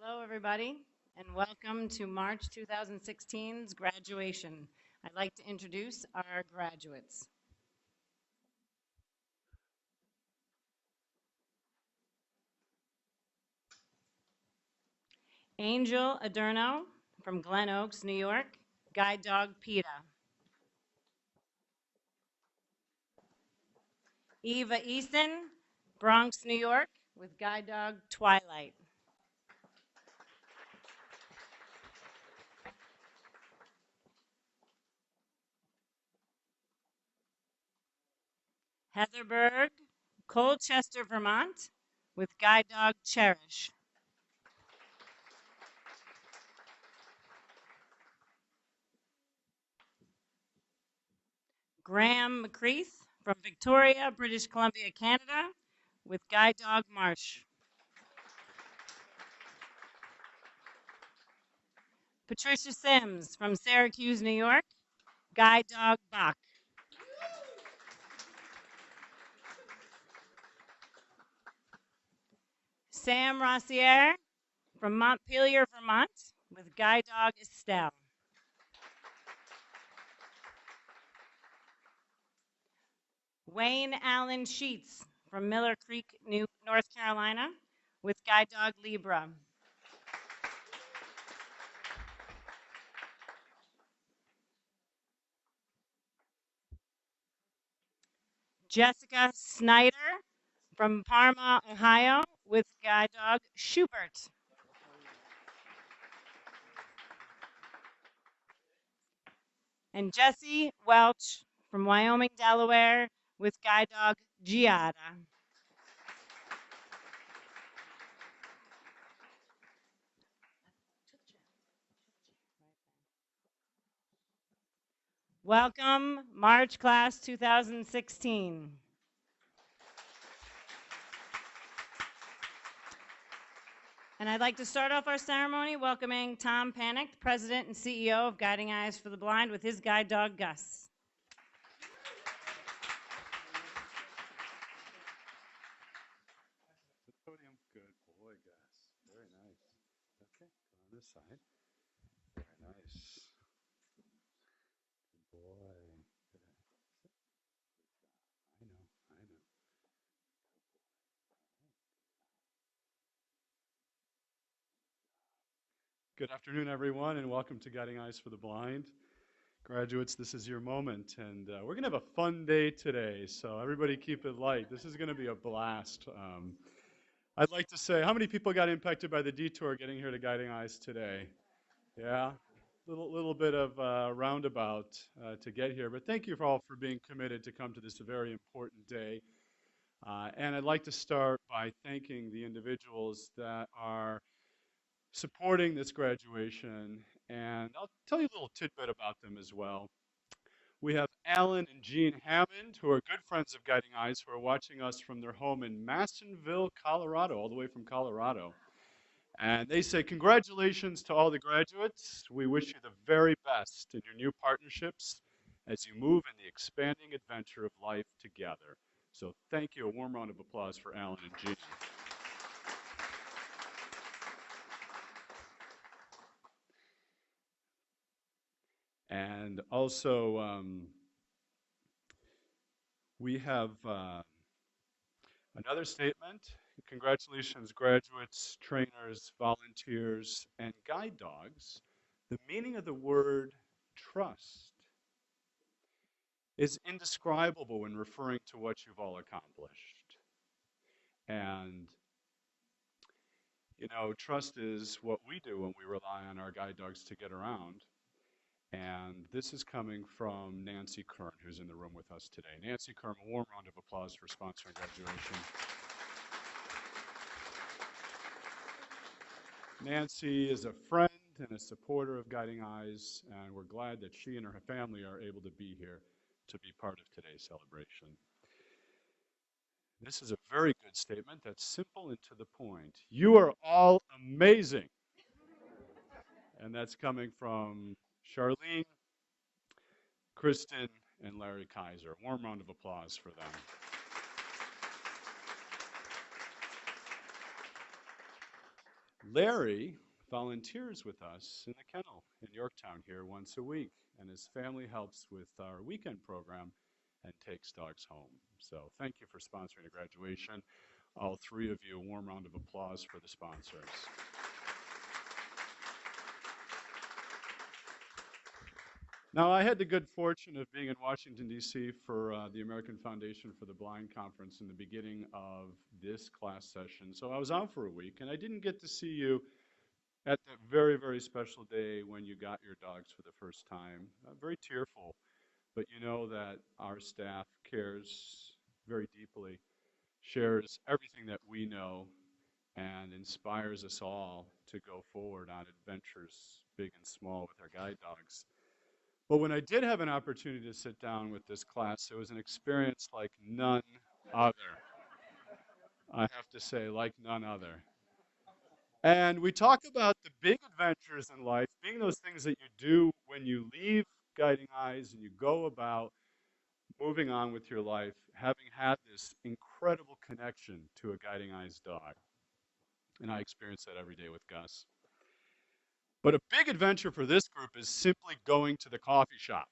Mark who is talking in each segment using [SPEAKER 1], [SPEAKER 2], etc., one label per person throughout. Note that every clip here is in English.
[SPEAKER 1] Hello, everybody, and welcome to March 2016's graduation. I'd like to introduce our graduates. Angel Adorno from Glen Oaks, New York, guide dog PETA. Eva Easton, Bronx, New York, with guide dog Twilight. Heather Berg, Colchester, Vermont, with guide dog Cherish. Graham McCreath from Victoria, British Columbia, Canada, with guide dog Marsh. Patricia Sims from Syracuse, New York, guide dog Bach. Sam Rossier from Montpelier, Vermont, with guide dog Estelle. Wayne Allen Sheets from Miller Creek, North Carolina, with guide dog Libra. Jessica Snider from Parma, Ohio, with guide dog Schubert. And Jesse Welch from Wyoming, Delaware, with guide dog Giada. Welcome, March Class 2016. And I'd like to start off our ceremony welcoming Tom Panic, President and CEO of Guiding Eyes for the Blind, with his guide dog, Gus.
[SPEAKER 2] The podium, good boy, Gus. Very nice. Okay, go on this side. Very nice. Good boy. Good. I know, I know. Good afternoon, everyone, and welcome to Guiding Eyes for the Blind. Graduates, this is your moment, and we're going to have a fun day today, so everybody keep it light. This is going to be a blast. I'd like to say, how many people got impacted by the detour getting here to Guiding Eyes today? Yeah, little bit of roundabout to get here, but thank you all for being committed to come to this very important day. And I'd like to start by thanking the individuals that are supporting this graduation, and I'll tell you a little tidbit about them as well. We have Alan and Jean Hammond, who are good friends of Guiding Eyes, who are watching us from their home in Masonville, Colorado, all the way from Colorado. And they say, congratulations to all the graduates. We wish you the very best in your new partnerships as you move in the expanding adventure of life together. So thank you. A warm round of applause for Alan and Jean. And also, we have another statement. Congratulations, graduates, trainers, volunteers, and guide dogs. The meaning of the word trust is indescribable when referring to what you've all accomplished. And, you know, trust is what we do when we rely on our guide dogs to get around. And this is coming from Nancy Kern, who's in the room with us today. Nancy Kern, a warm round of applause for sponsoring graduation. Nancy is a friend and a supporter of Guiding Eyes, and we're glad that she and her family are able to be here to be part of today's celebration. This is a very good statement that's simple and to the point. You are all amazing. And that's coming from Charlene, Kristen, and Larry Kaiser. Warm round of applause for them. Larry volunteers with us in the kennel in Yorktown here once a week, and his family helps with our weekend program and takes dogs home. So thank you for sponsoring the graduation. All three of you, a warm round of applause for the sponsors. Now, I had the good fortune of being in Washington, D.C. for the American Foundation for the Blind conference in the beginning of this class session. So I was out for a week, and I didn't get to see you at that very, very special day when you got your dogs for the first time. Very tearful, but you know that our staff cares very deeply, shares everything that we know, and inspires us all to go forward on adventures, big and small, with our guide dogs. But when I did have an opportunity to sit down with this class, it was an experience like none other. I have to say, like none other. And we talk about the big adventures in life being those things that you do when you leave Guiding Eyes and you go about moving on with your life, having had this incredible connection to a Guiding Eyes dog. And I experience that every day with Gus. But a big adventure for this group is simply going to the coffee shop.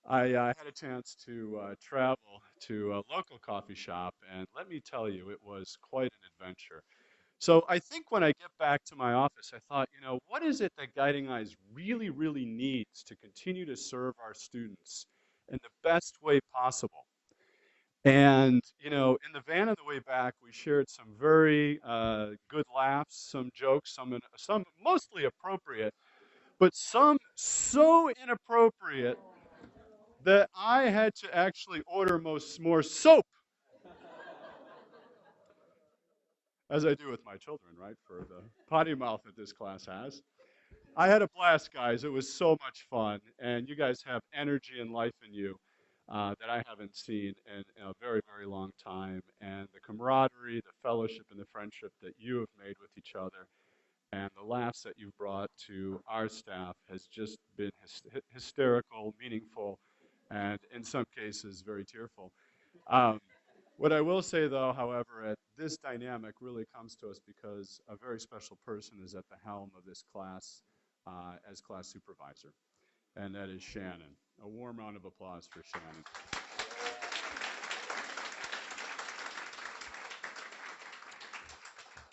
[SPEAKER 2] I had a chance to travel to a local coffee shop, and let me tell you, it was quite an adventure. So I think when I get back to my office, I thought, you know, what is it that Guiding Eyes really, really needs to continue to serve our students in the best way possible? And, you know, in the van on the way back, we shared some very good laughs, some jokes, some mostly appropriate, but some so inappropriate that I had to actually order more soap, as I do with my children, right, for the potty mouth that this class has. I had a blast, guys. It was so much fun, and you guys have energy and life in you that I haven't seen in a very, very long time. And the camaraderie, the fellowship, and the friendship that you have made with each other, and the laughs that you've brought to our staff has just been hysterical, meaningful, and in some cases, very tearful. Um, what I will say, though, however, this dynamic really comes to us because a very special person is at the helm of this class as class supervisor, and that is Shannon. A warm round of applause for Shannon.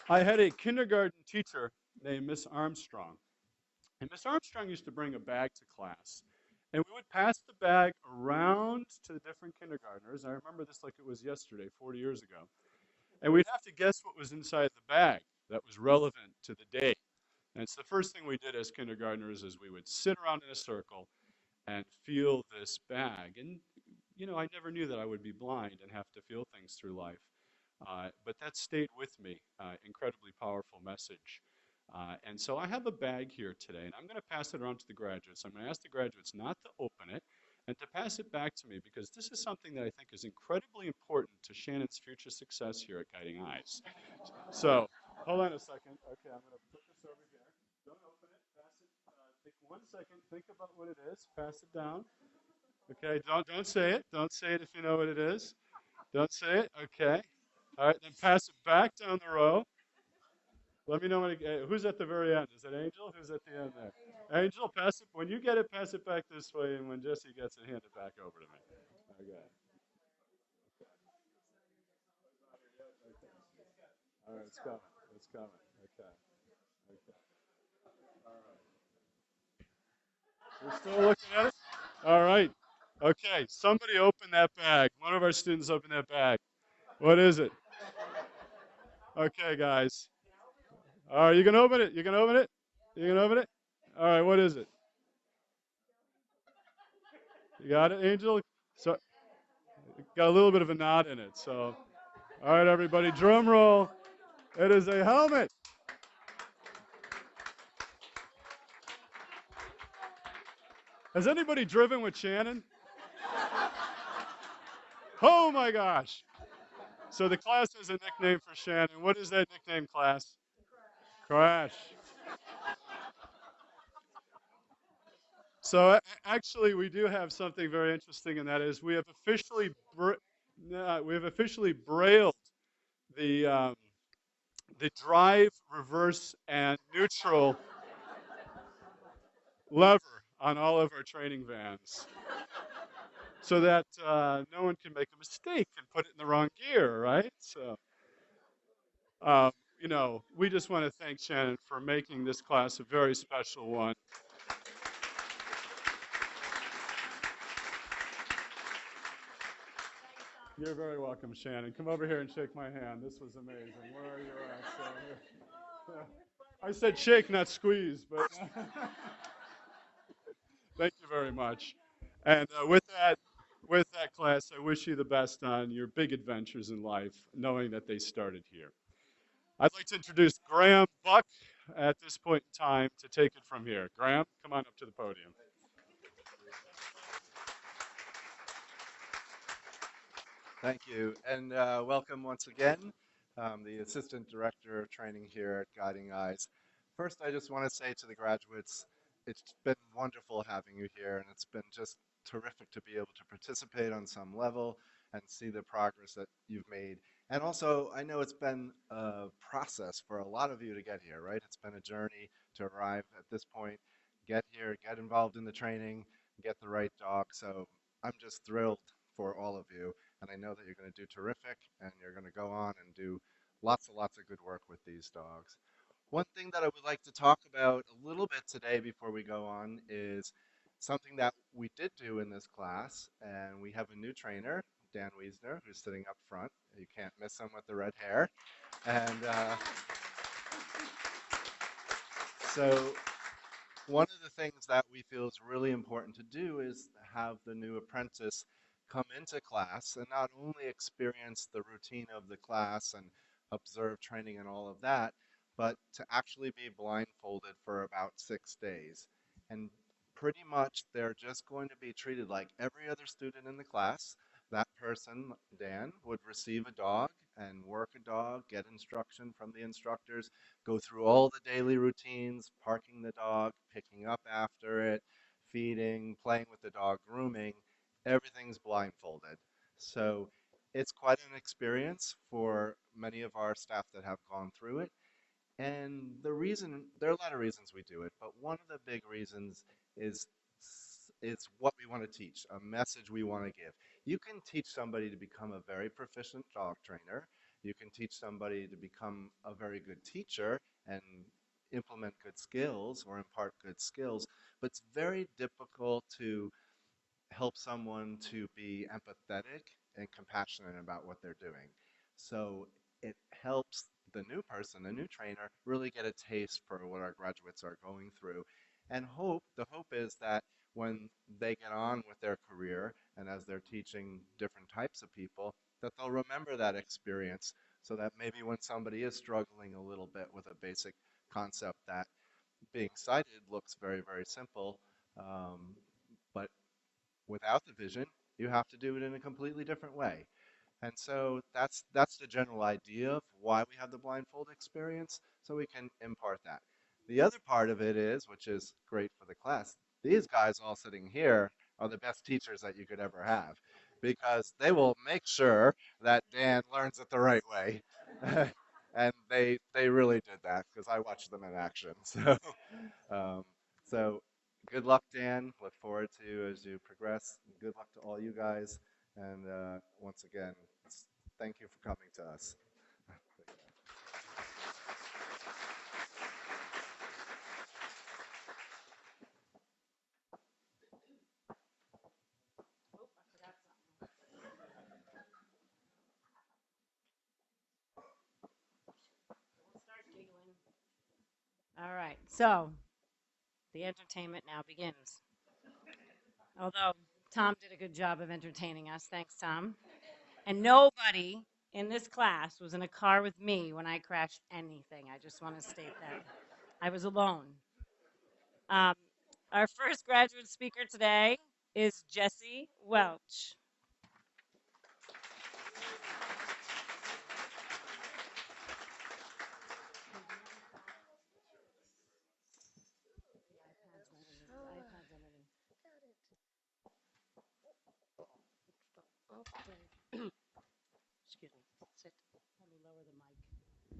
[SPEAKER 2] I had a kindergarten teacher named Miss Armstrong, and Miss Armstrong used to bring a bag to class, and we would pass the bag around to the different kindergartners. I remember this like it was yesterday, 40 years ago. And we'd have to guess what was inside the bag that was relevant to the day. And it's the first thing we did as kindergartners is we would sit around in a circle and feel this bag. And, you know, I never knew that I would be blind and have to feel things through life. But that stayed with me, incredibly powerful message. And so I have a bag here today, and I'm going to pass it around to the graduates. I'm going to ask the graduates not to open it and to pass it back to me because this is something that I think is incredibly important to Shannon's future success here at Guiding Eyes. So, hold on a second. Okay, I'm going to put this over here. Don't open it. Pass it. Take 1 second. Think about what it is. Pass it down. Okay, don't say it. Don't say it if you know what it is. Don't say it. Okay. All right, then pass it back down the row. Let me know who's at the very end. Is it Angel? Who's at the end there? Angel, pass it. When you get it, pass it back this way, and when Jesse gets it, hand it back over to me. Okay. All right, it's coming. It's coming. Okay. Okay. All right. We're still looking at it? All right. Okay. Somebody open that bag. One of our students open that bag. What is it? Okay, guys. All right, you can open it. You can open it. You can open it. All right, what is it? You got it, Angel? So, got a little bit of a knot in it. So, all right, everybody, drum roll. It is a helmet. Has anybody driven with Shannon? Oh my gosh. So the class has a nickname for Shannon. What is that nickname, class? Crash. So actually, we do have something very interesting, and that is we have officially brailled the the drive, reverse, and neutral lever on all of our training vans so that no one can make a mistake and put it in the wrong gear, right? So, um, we just want to thank Shannon for making this class a very special one. You're very welcome, Shannon. Come over here and shake my hand. This was amazing. Where are you at? So, I said shake, not squeeze, but thank you very much. And with that class, I wish you the best on your big adventures in life, knowing that they started here. I'd like to introduce Graham Buck at this point in time to take it from here. Graham, come on up to the podium.
[SPEAKER 3] Thank you, and welcome once again. The Assistant Director of Training here at Guiding Eyes. First, I just want to say to the graduates, it's been wonderful having you here, and it's been just terrific to be able to participate on some level and see the progress that you've made. And also, I know it's been a process for a lot of you to get here, right? It's been a journey to arrive at this point, get here, get involved in the training, get the right dog. So I'm just thrilled for all of you. And I know that you're going to do terrific, and you're going to go on and do lots and lots of good work with these dogs. One thing that I would like to talk about a little bit today before we go on is something that we did do in this class, and we have a new trainer, Dan Wiesner, who's sitting up front. You can't miss him with the red hair. And so one of the things that we feel is really important to do is have the new apprentice come into class and not only experience the routine of the class and observe training and all of that, but to actually be blindfolded for about 6 days. And pretty much they're just going to be treated like every other student in the class. That person, Dan, would receive a dog and work a dog, get instruction from the instructors, go through all the daily routines, parking the dog, picking up after it, feeding, playing with the dog, grooming. Everything's blindfolded. So it's quite an experience for many of our staff that have gone through it. And there are a lot of reasons we do it, but one of the big reasons is is what we want to teach, a message we want to give. You can teach somebody to become a very proficient dog trainer. You can teach somebody to become a very good teacher and implement good skills or impart good skills, but it's very difficult to help someone to be empathetic and compassionate about what they're doing. So it helps the new person, the new trainer, really get a taste for what our graduates are going through. And the hope is that when they get on with their career and as they're teaching different types of people, that they'll remember that experience so that maybe when somebody is struggling a little bit with a basic concept that being sighted looks very, very simple, but without the vision, you have to do it in a completely different way. And so that's the general idea of why we have the blindfold experience, so we can impart that. The other part of it is, which is great for the class, these guys all sitting here are the best teachers that you could ever have, because they will make sure that Dan learns it the right way. And they really did that because I watched them in action. Um, so good luck, Dan. Look forward to you as you progress. Good luck to all you guys. And once again, thank you for coming to us.
[SPEAKER 1] All right, so the entertainment now begins. Although Tom did a good job of entertaining us, thanks, Tom. And nobody in this class was in a car with me when I crashed anything. I just want to state that. I was alone. Um, our first graduate speaker today is Jesse Welch.
[SPEAKER 4] Excuse me. Sit.
[SPEAKER 1] Let me lower the mic.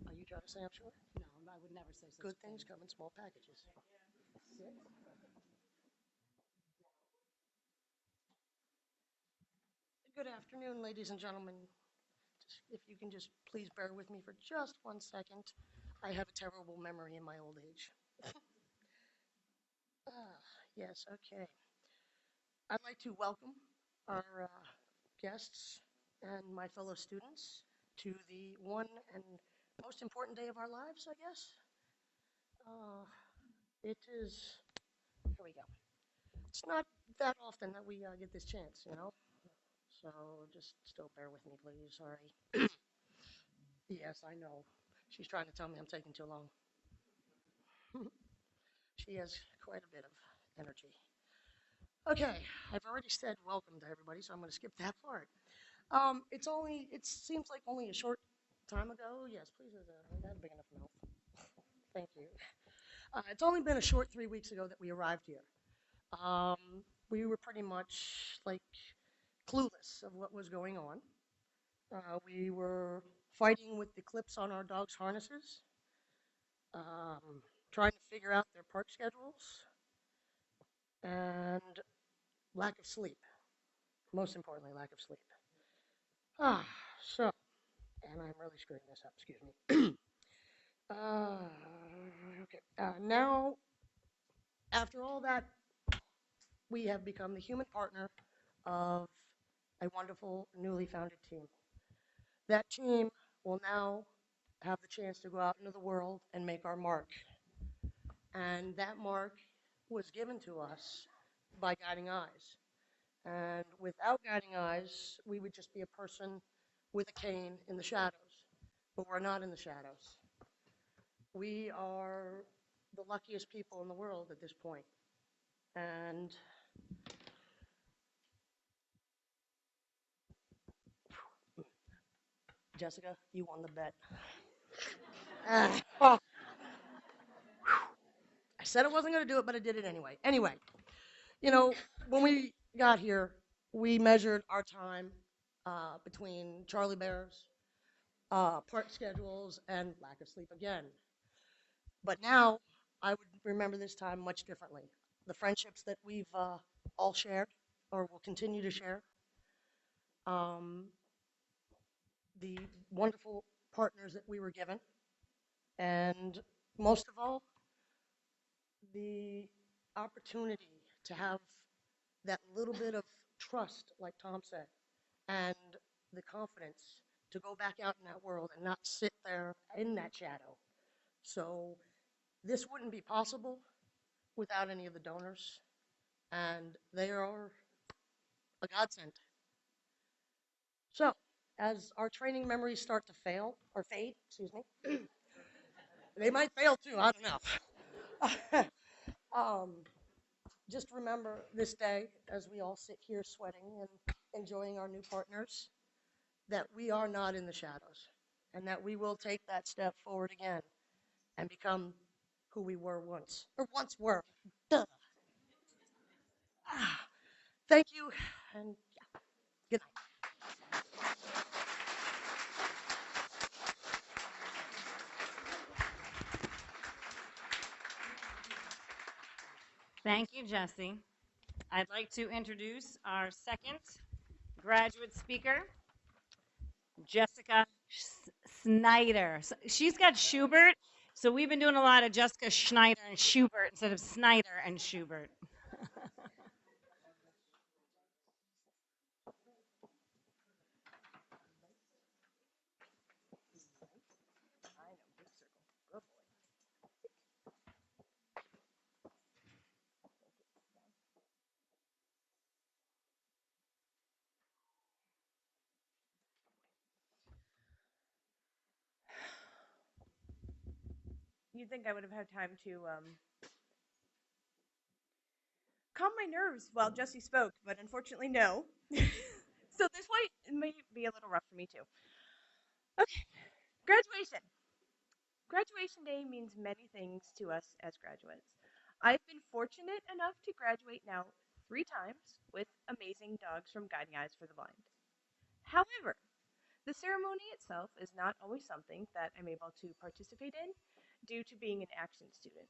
[SPEAKER 4] Oh, you trying to say, I'm sure?
[SPEAKER 1] No, I would never say such
[SPEAKER 4] Good
[SPEAKER 1] a thing.
[SPEAKER 4] things come in small packages. Good afternoon, ladies and gentlemen. If you can just please bear with me for just 1 second. I have a terrible memory in my old age. Ah, yes, okay. I'd like to welcome our guests and my fellow students to the one and most important day of our lives, I guess. Uh, it is, here we go. It's not that often that we get this chance, you know? So just still bear with me, please. Sorry. Yes, I know. She's trying to tell me I'm taking too long. She has quite a bit of energy. Okay, I've already said welcome to everybody, so I'm going to skip that part. It seems like only a short time ago. Yes, please, that a big enough mouth. Thank you. It's only been a short 3 weeks ago that we arrived here. We were pretty much like clueless of what was going on. We were fighting with the clips on our dogs' harnesses, trying to figure out their park schedules, and lack of sleep. Most importantly, lack of sleep. Ah, so, and I'm really screwing this up, excuse me. uh, okay. Now, after all that, we have become the human partner of a wonderful newly founded team. That team will now have the chance to go out into the world and make our mark. And that mark was given to us by Guiding Eyes. And without Guiding Eyes, we would just be a person with a cane in the shadows. But we're not in the shadows. We are the luckiest people in the world at this point. And Jessica, you won the bet. Well, I said I wasn't going to do it, but I did it anyway. Anyway, you know, when we got here, we measured our time between Charlie Bears, park schedules, and lack of sleep again. But now I would remember this time much differently. The friendships that we've all shared or will continue to share, um, the wonderful partners that we were given, and most of all, the opportunity to have that little bit of trust, like Tom said, and the confidence to go back out in that world and not sit there in that shadow. So this wouldn't be possible without any of the donors, and they are a godsend. So as our training memories start to fail or fade, excuse me, they might fail too. I don't know. um, just remember this day as we all sit here sweating and enjoying our new partners that we are not in the shadows and that we will take that step forward again and become who we were once, or once were. Duh. Ah, thank you, and yeah, good night.
[SPEAKER 1] Thank you, Jesse. I'd like to introduce our second graduate speaker, Jessica Snider. So she's got Schubert, so we've been doing a lot of Jessica Schneider and Schubert instead of Snyder and Schubert.
[SPEAKER 5] You'd think I would have had time to calm my nerves while Jesse spoke, but unfortunately, no. So this may be a little rough for me too. Okay, graduation. Graduation day means many things to us as graduates. I've been fortunate enough to graduate now 3 times with amazing dogs from Guiding Eyes for the Blind. However, The ceremony itself is not always something that I'm able to participate in due to being an action student,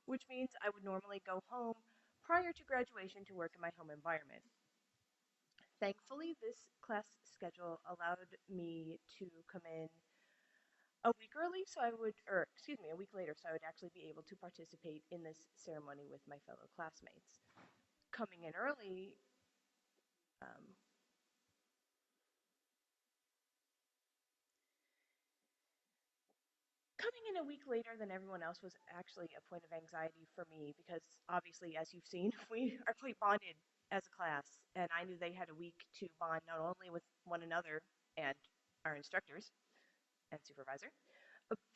[SPEAKER 5] which means I would normally go home prior to graduation to work in my home environment. Thankfully, this class schedule allowed me to come in a week early, so I would, or excuse me, a week later, so I would actually be able to participate in this ceremony with my fellow classmates. Coming in early, um, coming in a week later than everyone else was actually a point of anxiety for me because obviously, as you've seen, we are quite bonded as a class, and I knew they had a week to bond not only with one another and our instructors and supervisor,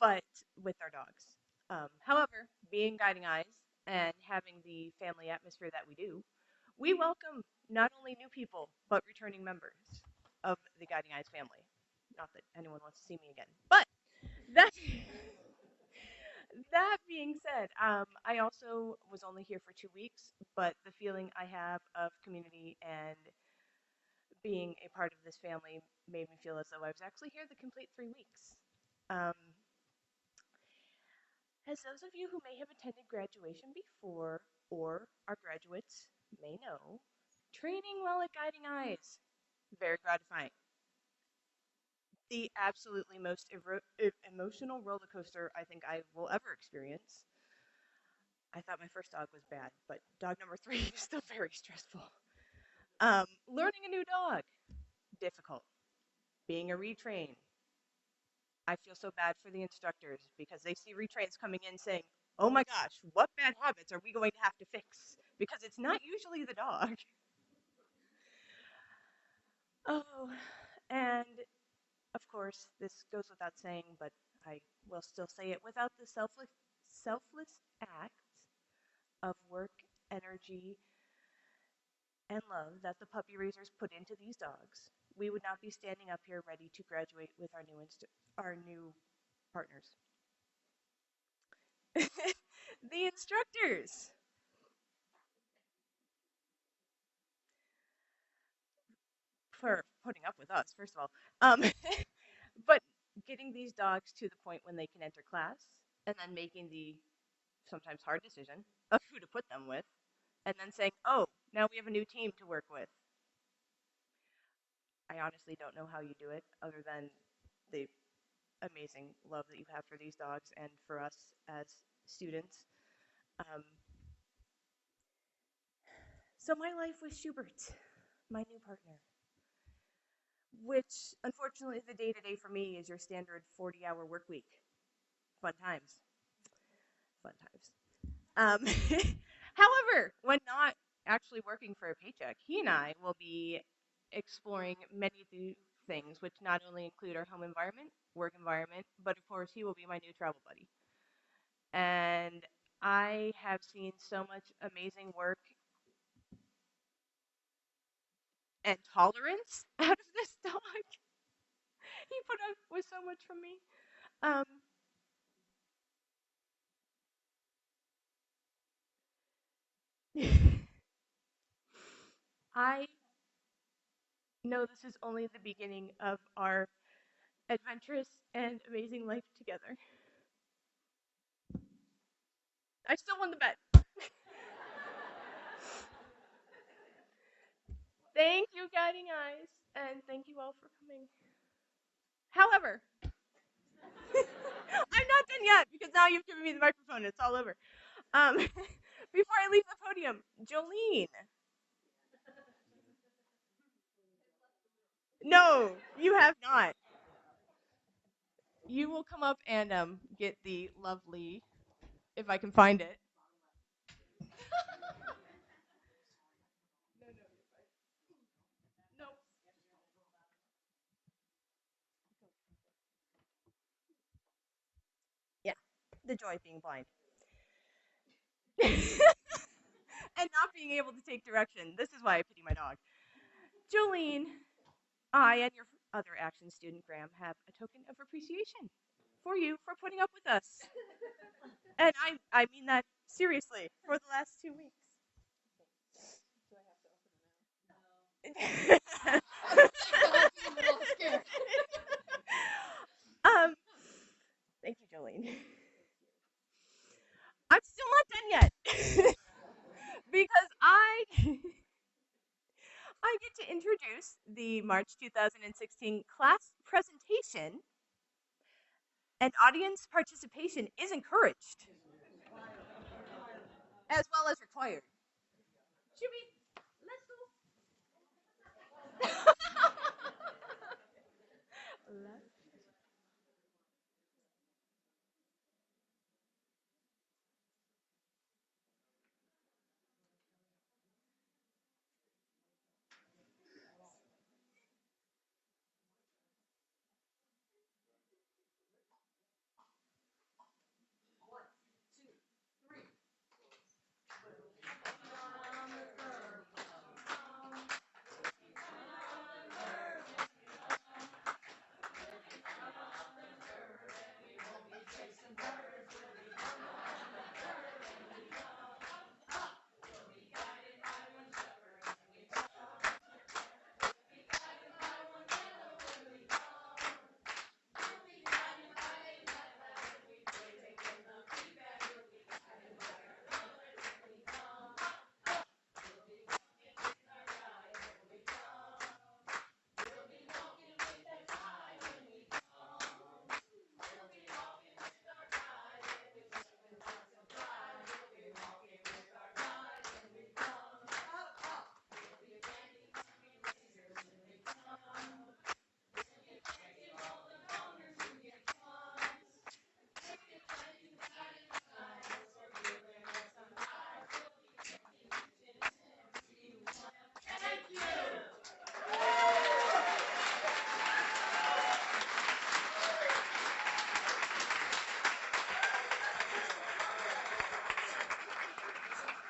[SPEAKER 5] but with our dogs. However, being guiding eyes and having the family atmosphere that we do, we welcome not only new people but returning members of the guiding eyes family. Not that anyone wants to see me again, but that that being said, I also was only here for 2 weeks, but the feeling I have of community and being a part of this family made me feel as though I was actually here the complete 3 weeks. Um, as those of you who may have attended graduation before or are graduates may know, training while at Guiding Eyes, very gratifying. The absolutely most emotional roller coaster I think I will ever experience. I thought my first dog was bad, but dog number 3 is still very stressful. Learning a new dog, difficult. Being a retrain, I feel so bad for the instructors because they see retrains coming in saying, oh my gosh, what bad habits are we going to have to fix? Because it's not usually the dog. Oh, and of course, this goes without saying, but I will still say it without the selfless act of work, energy, and love that the puppy raisers put into these dogs, we would not be standing up here ready to graduate with our new partners. The instructors for putting up with us, first of all, but getting these dogs to the point when they can enter class, and then making the sometimes hard decision of who to put them with, and then saying, "Oh, now we have a new team to work with." I honestly don't know how you do it, other than the amazing love that you have for these dogs and for us as students. Um, so my life with Schubert, my new partner, which unfortunately the day-to-day for me is your standard 40-hour work week. Fun times. Fun times. However, when not actually working for a paycheck, he and I will be exploring many new things, which not only include our home environment, work environment, but of course he will be my new travel buddy. And I have seen so much amazing work and tolerance out of this dog. He put up with so much from me. Um, I know this is only the beginning of our adventurous and amazing life together. I still won the bet. Thank you, Guiding Eyes, and thank you all for coming. However, I'm not done yet because now you've given me the microphone. It's all over. Before I leave the podium, Jolene. No, you have not. You will come up and get the lovely, if I can find it. No. Yeah, the joy of being blind. And not being able to take direction. This is why I pity my dog. Jolene, I and your other action student, Graham, have a token of appreciation for you for putting up with us. And I mean that seriously for the last 2 weeks. Do I have to open it now? No. I'm a little scared. the March 2016 class presentation, and audience participation is encouraged, as well as required. Should we? Let's go.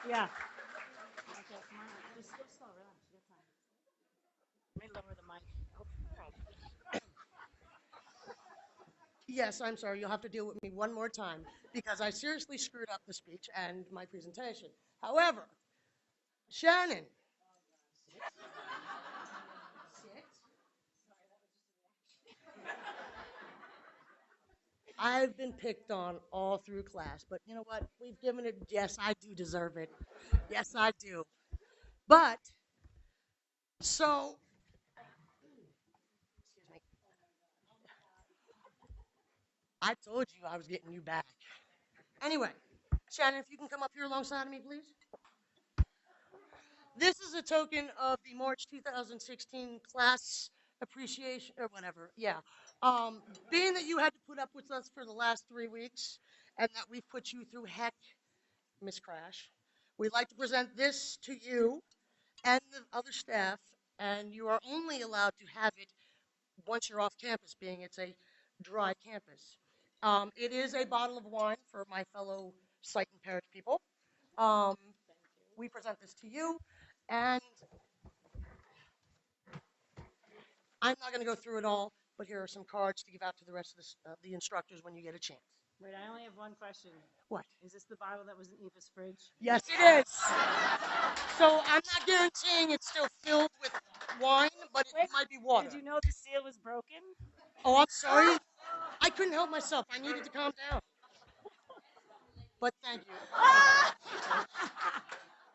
[SPEAKER 1] Yeah. Okay, come on. Just go slow. Relax. You got time. Let me lower the mic.
[SPEAKER 4] Yes, I'm sorry. You'll have to deal with me one more time because I seriously screwed up the speech and my presentation. However, Shannon. Sit. I've been picked on all through class, but you know what? We've given it. Yes, I do deserve it. Yes, I do. But so, excuse me. I told you I was getting you back. Anyway, Shannon, if you can come up here alongside of me, please. This is a token of the March 2016 class appreciation or whatever. Yeah. Um, Being that you had to put up with us for the last 3 weeks and that we've put you through heck, Miss Crash, we'd like to present this to you and the other staff, and you are only allowed to have it once you're off campus, being it's a dry campus. It is a bottle of wine for my fellow sight impaired people. Um, we present this to you, and I'm not going to go through it all, but here are some cards to give out to the rest of the instructors when you get a chance.
[SPEAKER 1] Wait, I only have one question.
[SPEAKER 4] What?
[SPEAKER 1] Is this the bottle that was in Eva's fridge?
[SPEAKER 4] Yes, it is. So I'm not guaranteeing it's still filled with wine, but it
[SPEAKER 1] Wait,
[SPEAKER 4] might be water.
[SPEAKER 1] Did you know the seal was broken?
[SPEAKER 4] Oh, I'm sorry. I couldn't help myself. I needed to calm down. But thank you.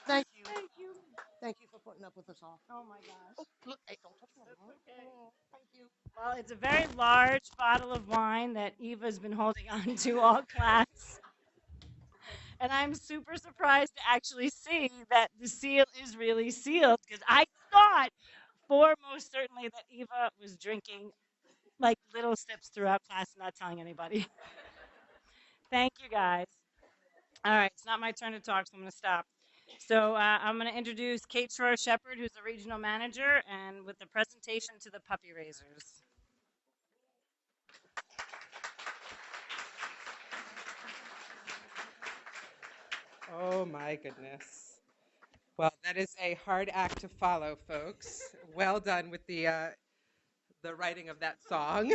[SPEAKER 4] Thank you.
[SPEAKER 1] Thank you.
[SPEAKER 4] Thank you for putting up with us all.
[SPEAKER 1] Oh my gosh.
[SPEAKER 4] Oh, look, hey, don't touch me.
[SPEAKER 1] That's okay.
[SPEAKER 4] Oh, thank you.
[SPEAKER 1] Well, it's a very large bottle of wine that Eva's been holding on to all class. And I'm super surprised to actually see that the seal is really sealed because I thought foremost certainly that Eva was drinking like little sips throughout class and not telling anybody. Thank you guys. All right, it's not my turn to talk, so I'm going to stop. So I'm going to introduce Kate Schroer Shepard, who's the regional manager, and with the presentation to the puppy raisers.
[SPEAKER 6] Oh my goodness. Well, that is a hard act to follow, folks. Well done with the writing of that song.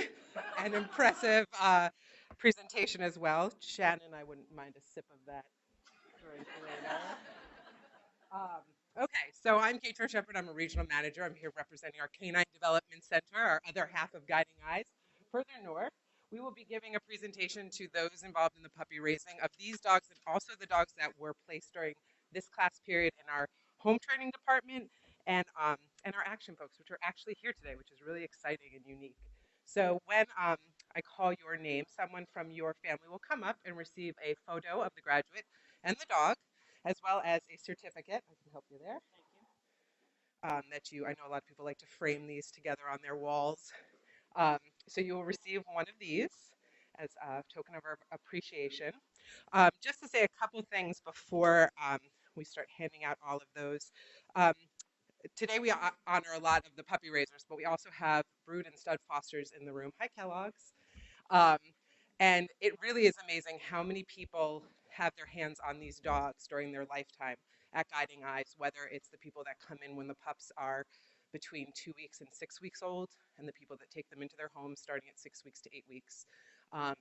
[SPEAKER 6] An impressive presentation as well. Shannon, I wouldn't mind a sip of that drink later. Okay, so I'm Kate Shepard. I'm a regional manager. I'm here representing our Canine Development Center, our other half of Guiding Eyes. Further north, we will be giving a presentation to those involved in the puppy raising of these dogs and also the dogs that were placed during this class period in our home training department and our action folks, which are actually here today, which is really exciting and unique. So when I call your name, someone from your family will come up and receive a photo of the graduate and the dog, as well as a certificate. I can help you there. I know a lot of people like to frame these together on their walls. Um, so you will receive one of these as a token of our appreciation. Just to say a couple things before we start handing out all of those. Um, Today we honor a lot of the puppy raisers, but we also have brood and stud fosters in the room. Hi, Kellogg's. Um, and it really is amazing how many people have their hands on these dogs during their lifetime at Guiding Eyes, whether it's the people that come in when the pups are between 2 weeks and 6 weeks old, and the people that take them into their homes starting at 6 weeks to 8 weeks. Um,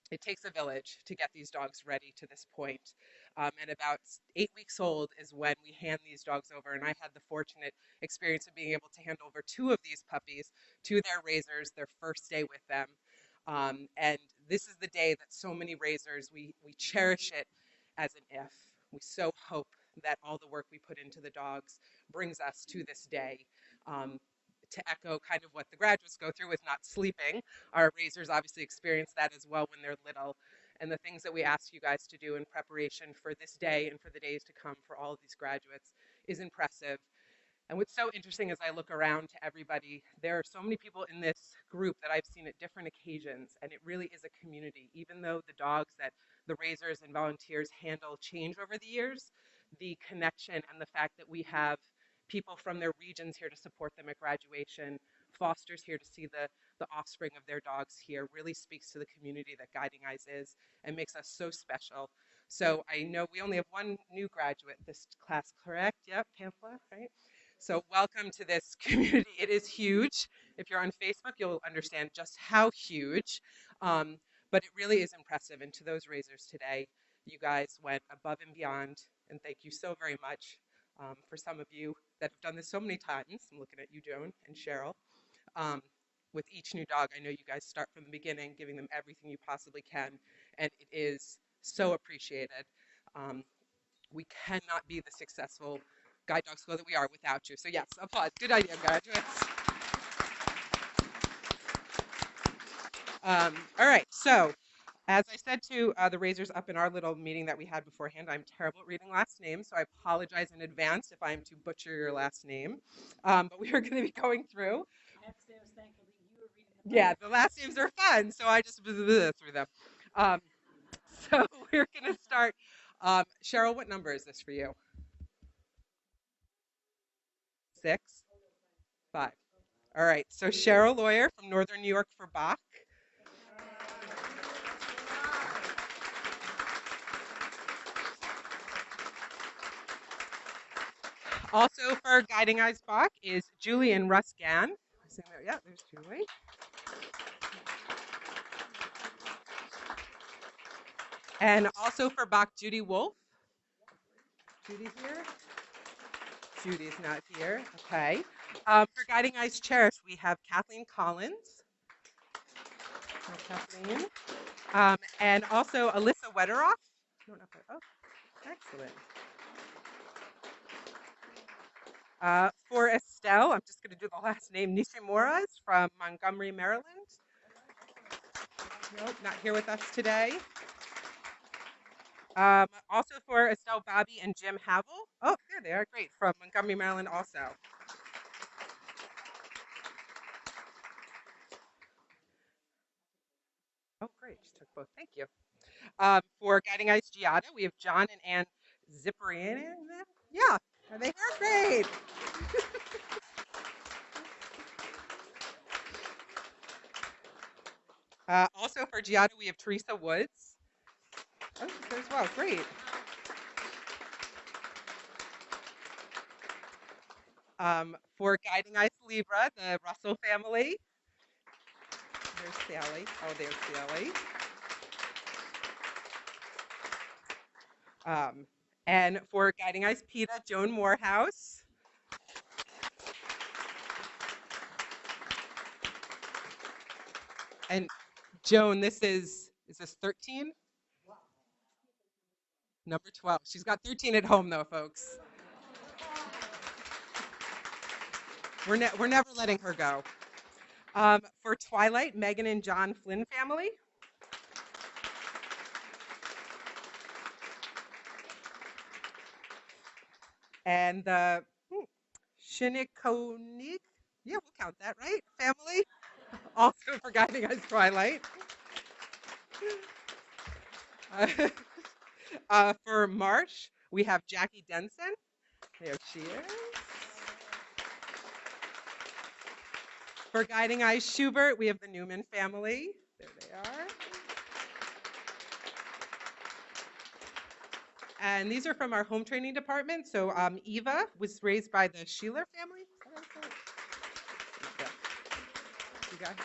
[SPEAKER 6] it takes a village to get these dogs ready to this point. And about 8 weeks old is when we hand these dogs over. And I had the fortunate experience of being able to hand over 2 of these puppies to their raisers, their first day with them. And this is the day that so many raisers, we cherish it as an if. We so hope that all the work we put into the dogs brings us to this day. To echo kind of what the graduates go through with not sleeping, our raisers obviously experience that as well when they're little. And the things that we ask you guys to do in preparation for this day and for the days to come for all of these graduates is impressive. And what's so interesting as I look around to everybody, there are so many people in this group that I've seen at different occasions, and it really is a community. Even though the dogs that the raisers and volunteers handle change over the years, the connection and the fact that we have people from their regions here to support them at graduation, fosters here to see the offspring of their dogs here, really speaks to the community that Guiding Eyes is and makes us so special. So I know we only have one new graduate this class, correct? Yep, Pamela, right? So welcome to this community. It is huge. If you're on Facebook, you'll understand just how huge. But it really is impressive. And to those raisers today, you guys went above and beyond. And thank you so very much. For some of you that have done this so many times, I'm looking at you, Joan and Cheryl. With each new dog, I know you guys start from the beginning, giving them everything you possibly can. And it is so appreciated. We cannot be the successful guide dog school that we are without you. So yes, applause. Good idea, graduates. All right, so as I said to the raisers up in our little meeting that we had beforehand, I'm terrible at reading last names, so I apologize in advance if I'm to butcher your last name. But we are going to be going through.
[SPEAKER 1] I have to say I was thankful that you were reading the
[SPEAKER 6] Yeah, the last names are fun, so I just through them. So we're going to start. Cheryl, what number is this for you? 6? 5. All right, so Cheryl Lawyer from Northern New York for Bach. Also for Guiding Eyes Bach is Julie and Russ Gann. Yeah, there's Julie. And also for Bach, Judy Wolf. Judy here? Judy's not here. Okay. For Guiding Eyes Cherish, we have Kathleen Collins. Hi, Kathleen. And also Alyssa Wetteroff. Oh, excellent. For Estelle, I'm just going to do the last name, Nishimura from Montgomery, Maryland. Nope, not here with us today. Also for Estelle Bobby and Jim Havel. Oh, there they are. Great. From Montgomery, Maryland also. Oh, great. Just took both. Thank you. For Guiding Eyes Giada, we have John and Ann Ziprian. Yeah. Are they here? Great. Also for Giada, we have Teresa Woods. Oh, she's as well. Great. For Guiding Eyes Libra, the Russell family. There's Sally. Oh, there's Sally. And for Guiding Eyes PETA, Joan Morehouse. And Joan, this is this 13? Number 12. She's got 13 at home though, folks. We're never letting her go. For Twilight, Megan and John Flynn family. And the Shinneconig, yeah, we'll count that, right? Family, also for guiding us Twilight. Uh, for Marsh, we have Jackie Denson. There she is. For Guiding Eyes Schubert, we have the Newman family. There they are. And these are from our home training department. So Eva was raised by the Sheeler family. You got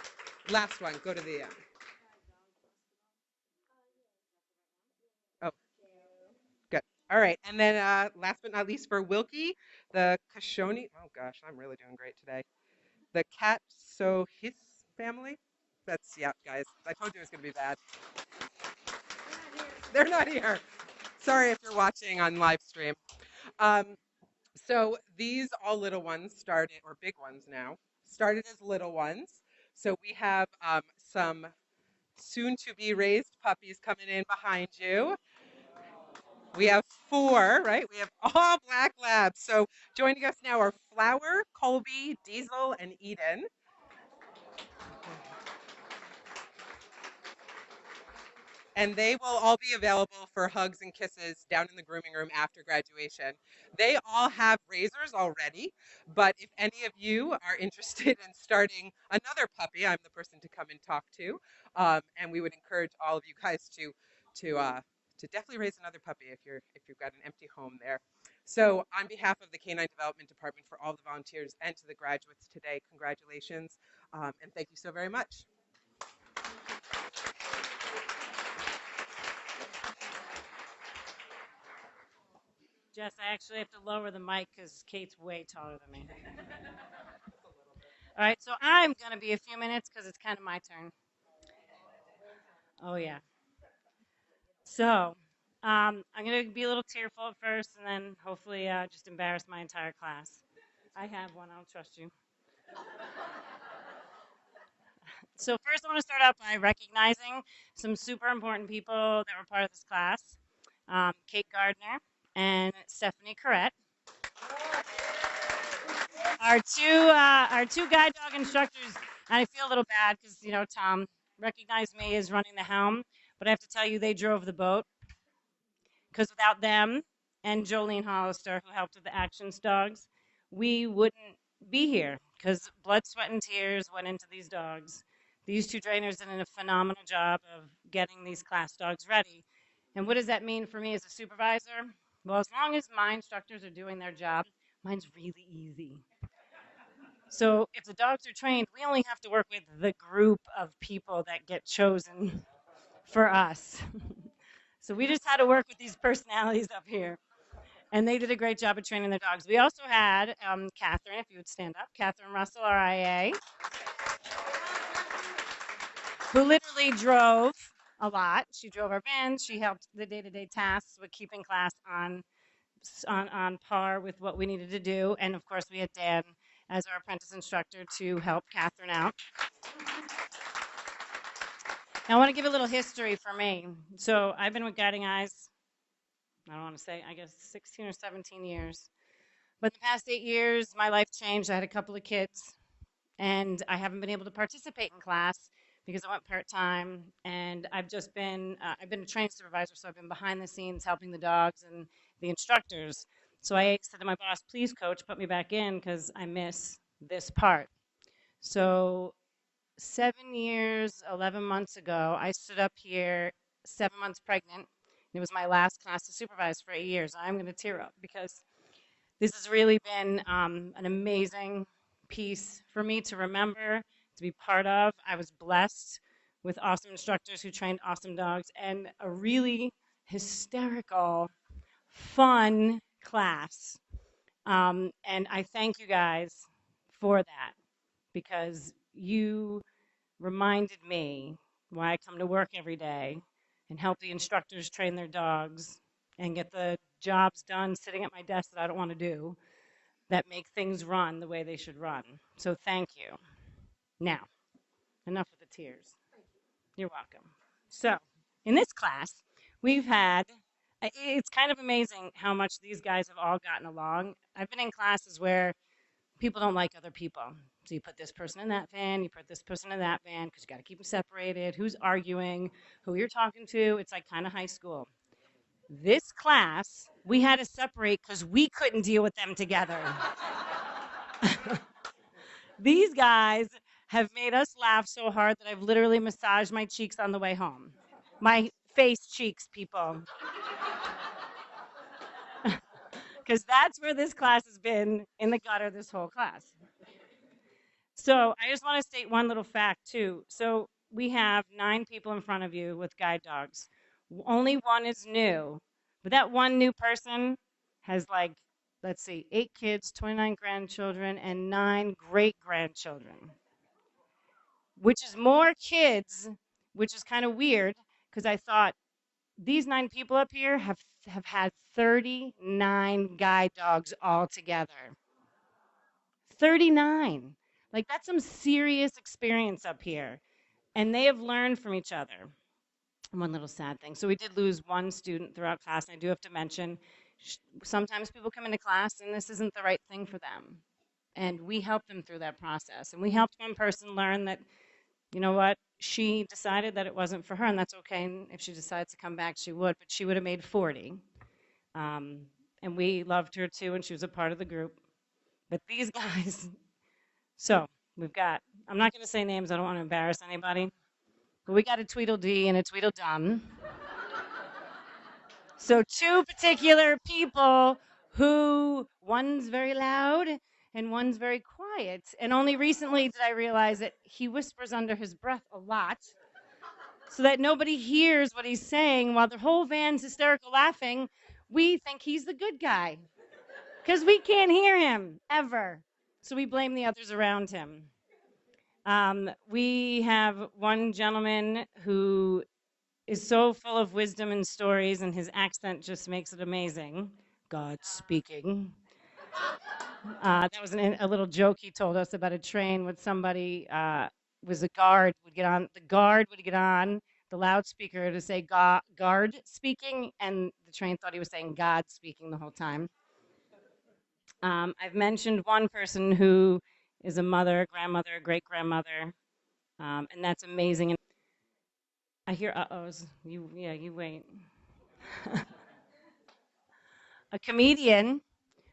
[SPEAKER 6] last one. Go to the oh, good. All right. And then last but not least for Wilkie, the Kashoni. Oh gosh, I'm really doing great today. The Cat So His family. That's yeah, guys. I told you it was gonna be bad. They're not here. Sorry if you're watching on live stream. Um, so these all little ones started, or big ones now, started as little ones. So we have some soon to be raised puppies coming in behind you. We have 4, right? We have all black labs. So joining us now are Flower, Colby, Diesel, and Eden. And they will all be available for hugs and kisses down in the grooming room after graduation. They all have razors already, but if any of you are interested in starting another puppy, I'm the person to come and talk to. And we would encourage all of you guys to definitely raise another puppy if you've got an empty home there. So on behalf of the Canine Development Department, for all the volunteers and to the graduates today, congratulations, and thank you so very much.
[SPEAKER 1] Jess, I actually have to lower the mic because Kate's way taller than me. All right, so I'm going to be a few minutes because it's kind of my turn. Oh, yeah. So I'm going to be a little tearful at first and then hopefully just embarrass my entire class. I have one, I'll trust you. So first I want to start out by recognizing some super important people that were part of this class. Kate Gardner and Stephanie Corrett. Our two guide dog instructors, and I feel a little bad because, Tom recognized me as running the helm, but I have to tell you they drove the boat because without them and Jolene Hollister, who helped with the Actions dogs, we wouldn't be here because blood, sweat, and tears went into these dogs. These 2 trainers did a phenomenal job of getting these class dogs ready. And what does that mean for me as a supervisor? Well, as long as my instructors are doing their job, mine's really easy. So if the dogs are trained, we only have to work with the group of people that get chosen for us. So we just had to work with these personalities up here. And they did a great job of training their dogs. We also had Catherine, if you would stand up, Catherine Russell, RIA, who literally drove a lot. She drove our vans. She helped the day-to-day tasks with keeping class on par with what we needed to do. And of course, we had Dan as our apprentice instructor to help Catherine out. Now, I want to give a little history for me. So I've been with Guiding Eyes, I don't want to say, I guess 16 or 17 years. But the past 8 years, my life changed. I had a couple of kids, and I haven't been able to participate in class because I went part-time, and I've been a training supervisor, so I've been behind the scenes helping the dogs and the instructors. So I said to my boss, please, coach, put me back in because I miss this part. So 7 years, 11 months ago, I stood up here 7 months pregnant. And it was my last class to supervise for 8 years. I'm going to tear up because this has really been an amazing piece for me to remember, to be part of. I was blessed with awesome instructors who trained awesome dogs and a really hysterical, fun class. And I thank you guys for that because you reminded me why I come to work every day and help the instructors train their dogs and get the jobs done sitting at my desk that I don't want to do. that make things run the way they should run. So thank you. Now, enough with the tears. You're welcome. So, in this class, we've had, it's kind of amazing how much these guys have all gotten along. I've been in classes where people don't like other people. So you put this person in that van, you put this person in that van, because you got to keep them separated, who's arguing, who you're talking to. It's like kind of high school. This class, we had to separate because we couldn't deal with them together. These guys have made us laugh so hard that I've literally massaged my cheeks on the way home. My face cheeks, people. Because that's where this class has been in the gutter this whole class. So I just want to state one little fact, too. So we have 9 people in front of you with guide dogs. Only one is new. But that one new person has, like, let's see, 8 kids, 29 grandchildren, and 9 great-grandchildren, which is more kids, which is kind of weird, because I thought these 9 people up here have had 39 guide dogs all together. 39. Like, that's some serious experience up here. And they have learned from each other. One little sad thing. So we did lose one student throughout class. And I do have to mention, sometimes people come into class and this isn't the right thing for them. And we help them through that process. And we helped one person learn that, you know what, she decided that it wasn't for her, and that's okay. And if she decides to come back, she would, but she would have made 40. And we loved her too, and she was a part of the group. But these guys, so we've got, I'm not going to say names, I don't want to embarrass anybody, but we got a Tweedledee and a Tweedledum. So 2 particular people who, one's very loud and one's very quiet. And only recently did I realize that he whispers under his breath a lot so that nobody hears what he's saying while the whole van's hysterical laughing. We think he's the good guy because we can't hear him ever. So we blame the others around him. We have one gentleman who is so full of wisdom and stories, and his accent just makes it amazing. God speaking. That was a little joke he told us about a train with somebody, was a guard, would get on, the guard would get on the loudspeaker to say guard speaking, and the train thought he was saying God speaking the whole time. I've mentioned one person who is a mother, grandmother, great-grandmother, and that's amazing. And I hear uh-ohs. You wait. A comedian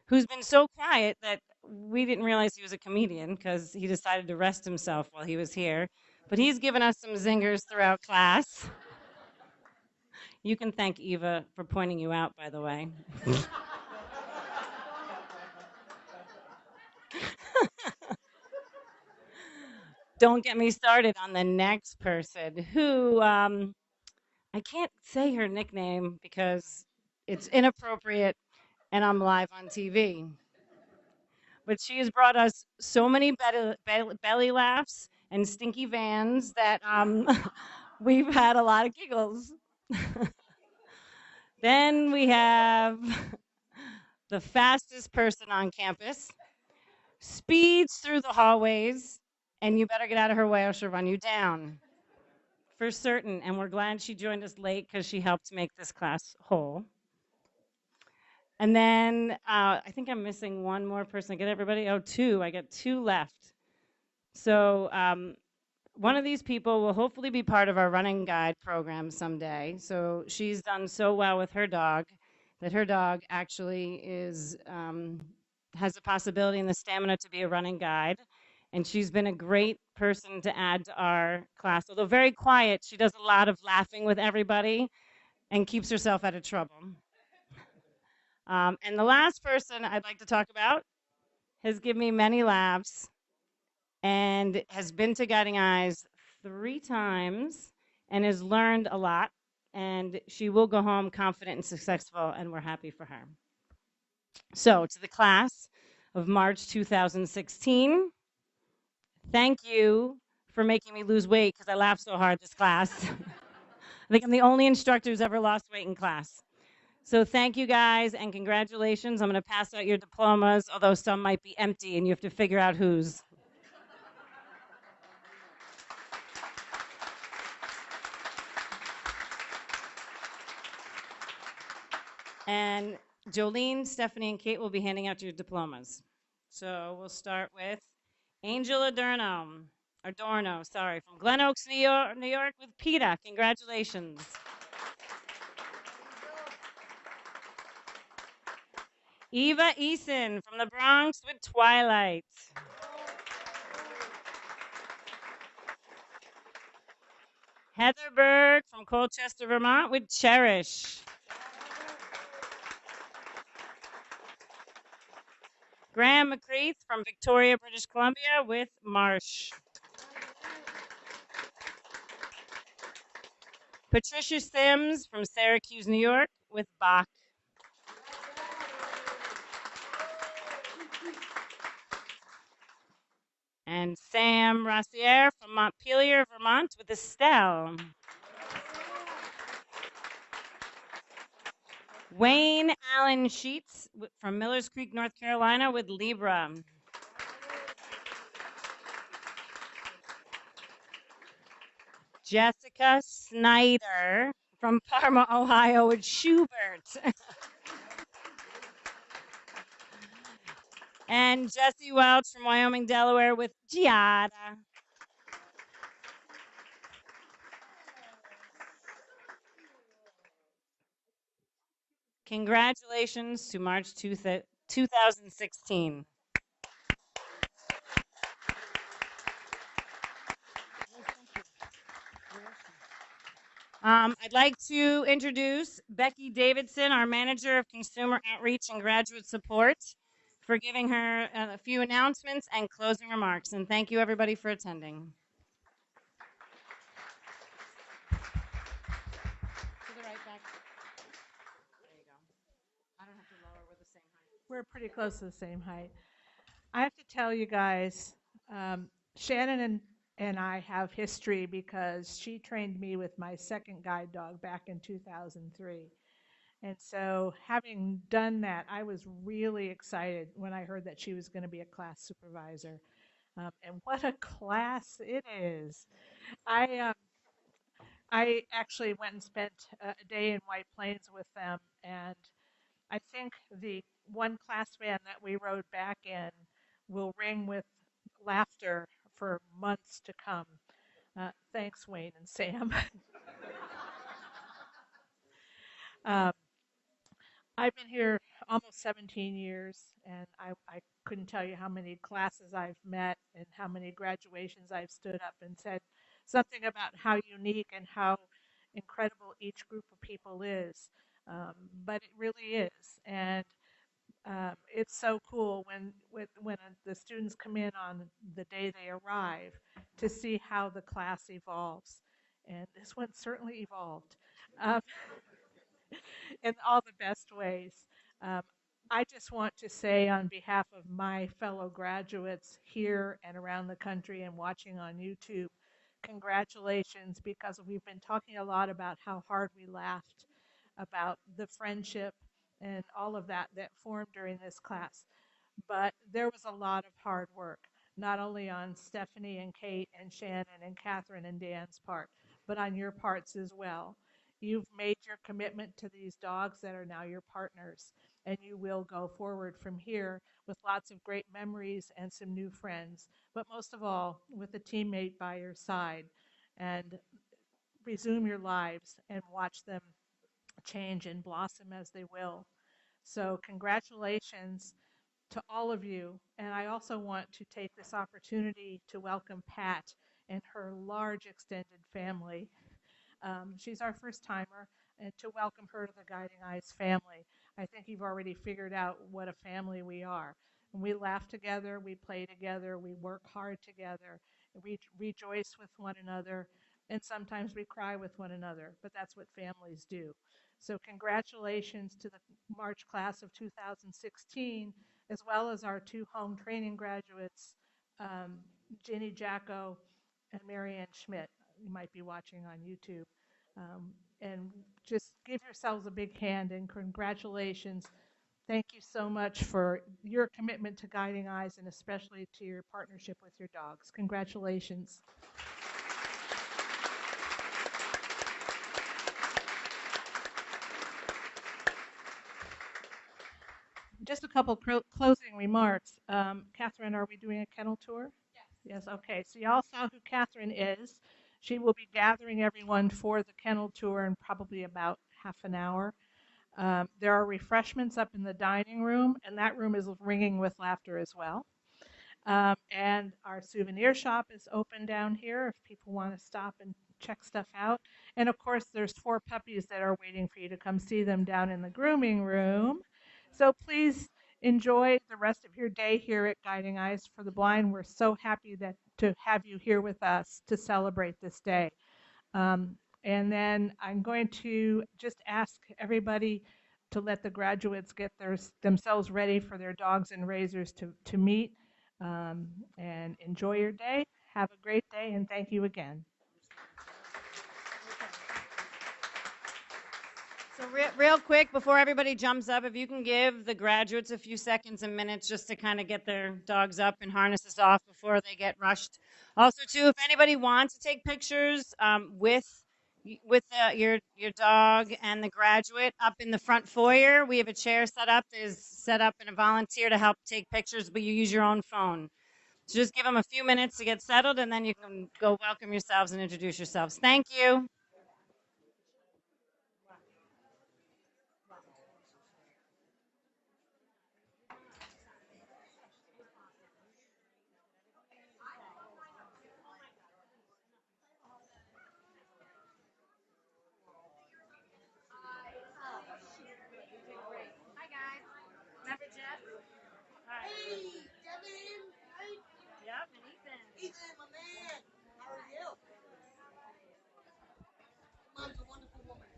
[SPEAKER 1] who's been so quiet that we didn't realize he was a comedian because he decided to rest himself while he was here. But he's given us some zingers throughout class. You can thank Eva for pointing you out, by the way. Don't get me started on the next person who, I can't say her nickname because it's inappropriate and I'm live on TV. But she has brought us so many belly laughs and stinky vans that we've had a lot of giggles. Then we have the fastest person on campus, speeds through the hallways, and you better get out of her way or she'll run you down. For certain, and we're glad she joined us late because she helped make this class whole. And then I think I'm missing one more person. Get everybody? Oh, 2. I got 2 left. So one of these people will hopefully be part of our running guide program someday. So she's done so well with her dog that her dog actually is has the possibility and the stamina to be a running guide. And she's been a great person to add to our class. Although very quiet, she does a lot of laughing with everybody and keeps herself out of trouble. And the last person I'd like to talk about has given me many laughs and has been to Guiding Eyes 3 times and has learned a lot. And she will go home confident and successful, and we're happy for her. So to the class of March 2016, thank you for making me lose weight because I laughed so hard this class. I think I'm the only instructor who's ever lost weight in class. So thank you guys and congratulations. I'm going to pass out your diplomas, although some might be empty and you have to figure out whose. And Jolene, Stephanie, and Kate will be handing out your diplomas. So we'll start with Angel Adorno, sorry, from Glen Oaks, New York with PETA. Congratulations. Eva Eason from the Bronx with Twilight. Heather Berg from Colchester, Vermont with Cherish. Graham McCreath from Victoria, British Columbia with Marsh. Patricia Sims from Syracuse, New York with Bach. And Sam Rossier from Montpelier, Vermont with Estelle. Wayne Allen Sheets from Millers Creek, North Carolina with Libra. Jessica Snider from Parma, Ohio with Schubert. And Jesse Welch from Wyoming, Delaware with Giada. Congratulations to March 2016. I'd like to introduce Becky Davidson, our Manager of Consumer Outreach and Graduate Support, for giving her a few announcements and closing remarks. And thank you, everybody, for attending. To the right back. There you go. I don't have to lower, we're the same height.
[SPEAKER 7] We're pretty close to the same height. I have to tell you guys, Shannon and I have history because she trained me with my second guide dog back in 2003. And so, having done that, I was really excited when I heard that she was going to be a class supervisor. And what a class it is! I I actually went and spent a day in White Plains with them, and I think the one class van that we rode back in will ring with laughter for months to come. Thanks, Wayne and Sam. um, I've been here almost 17 years, and I couldn't tell you how many classes I've met and how many graduations I've stood up and said something about how unique and how incredible each group of people is. But it really is. And it's so cool when the students come in on the day they arrive to see how the class evolves. And this one certainly evolved. Um, in all the best ways. Um, I just want to say, on behalf of my fellow graduates here and around the country and watching on YouTube, congratulations, because we've been talking a lot about how hard we laughed, about the friendship and all of that that formed during this class. But there was a lot of hard work, not only on Stephanie and Kate and Shannon and Catherine and Dan's part, but on your parts as well. You've made your commitment to these dogs that are now your partners, and you will go forward from here with lots of great memories and some new friends, but most of all, with a teammate by your side. And resume your lives and watch them change and blossom as they will. So, congratulations to all of you. And I also want to take this opportunity to welcome Pat and her large extended family. She's our first timer, and to welcome her to the Guiding Eyes family. I think you've already figured out what a family we are. And we laugh together, we play together, we work hard together, we rejoice with one another, and sometimes we cry with one another, but that's what families do. So, congratulations to the March class of 2016, as well as our two home training graduates, um, Ginny Jacko and Marianne Schmidt. You might be watching on YouTube. and just give yourselves a big hand and congratulations. Thank you so much for your commitment to Guiding Eyes and especially to your partnership with your dogs. Congratulations. Just a couple closing remarks. Catherine, are we doing a kennel tour? Yes, okay. So y'all saw who Catherine is. She will be gathering everyone for the kennel tour in probably about half an hour. There are refreshments up in the dining room, and that room is ringing with laughter as well. And our souvenir shop is open down here if people want to stop and check stuff out. And of course, there's 4 puppies that are waiting for you to come see them down in the grooming room. So please enjoy the rest of your day here at Guiding Eyes for the Blind. We're so happy to have you here with us to celebrate this day. And then I'm going to just ask everybody to let the graduates get themselves ready for their dogs and razors to meet. Um, and enjoy your day. Have a great day, and thank you again.
[SPEAKER 1] So real quick, before everybody jumps up, if you can give the graduates a few seconds and minutes just to kind of get their dogs up and harnesses off before they get rushed. Also, too, if anybody wants to take pictures your dog and the graduate up in the front foyer, we have a chair set up. There's set up and a volunteer to help take pictures, but you use your own phone. So just give them a few minutes to get settled, and then you can go welcome yourselves and introduce yourselves. Thank you. Hi, guys. Remember Jeff? Hi.
[SPEAKER 4] Hey, Devin. Hey,
[SPEAKER 1] Yep, and Ethan.
[SPEAKER 4] Ethan, my man. How are you? Mom's a wonderful woman.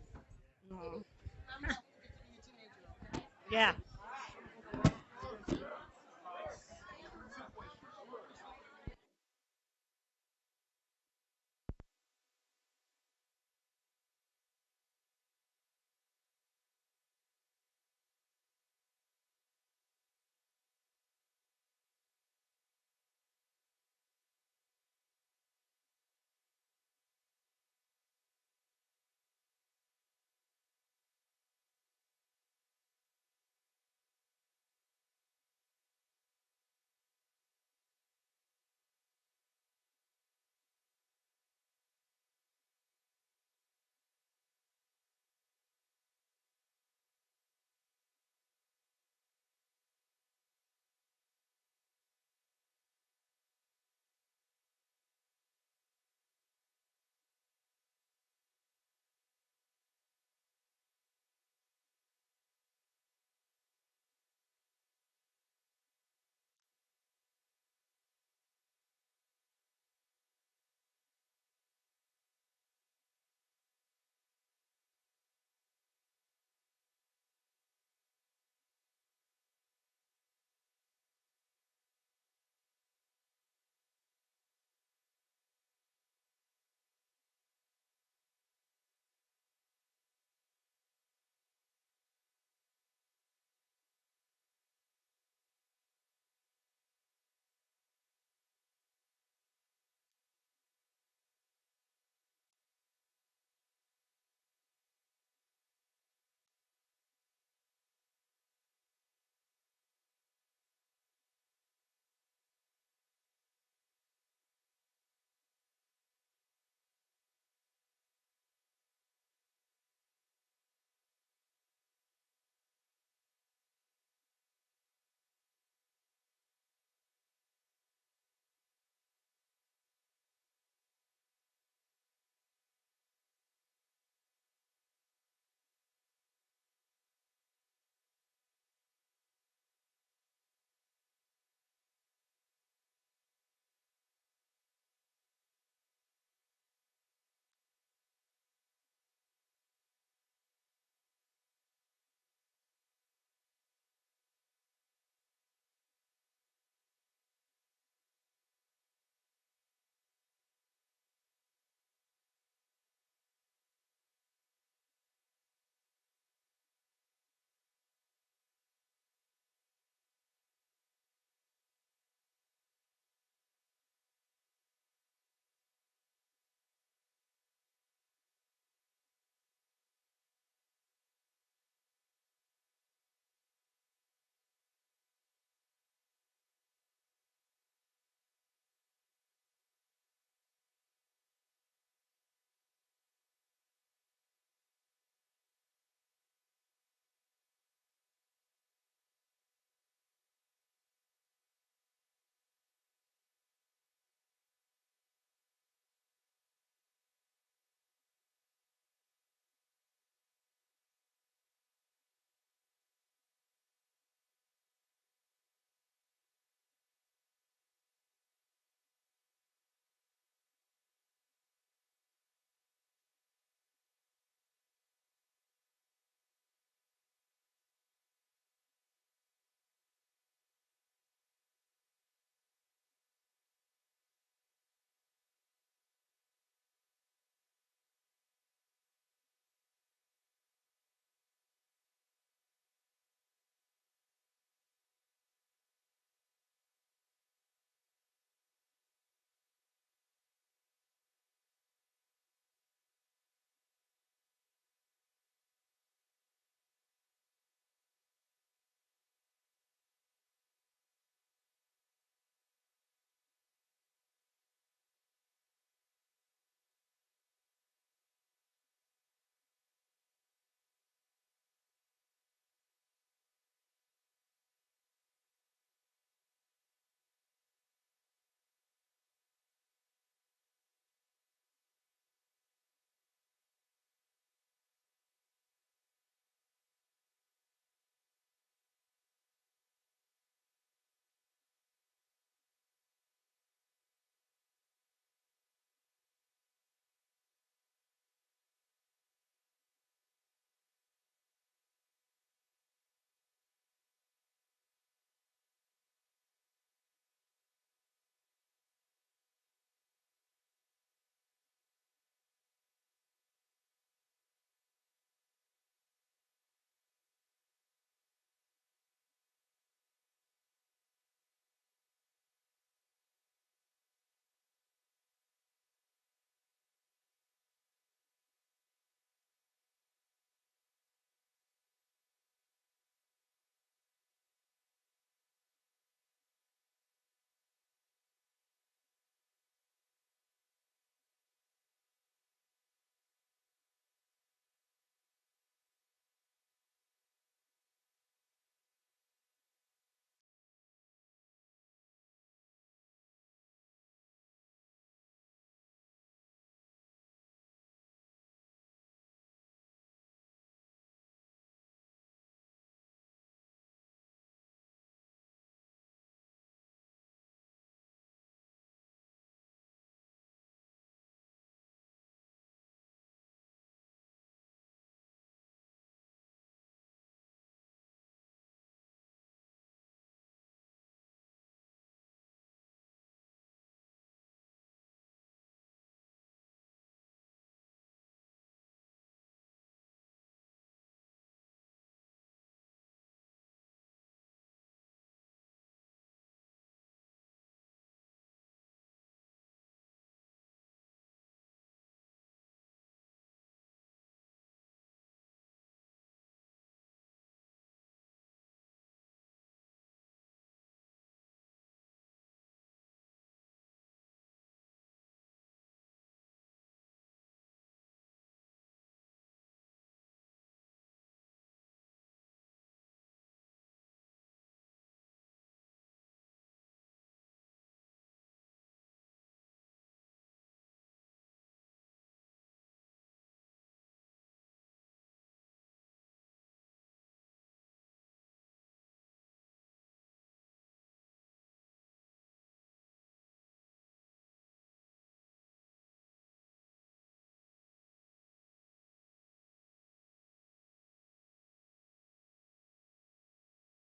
[SPEAKER 1] Oh.
[SPEAKER 4] I'm happy to get to be a teenager, okay?
[SPEAKER 1] Yeah.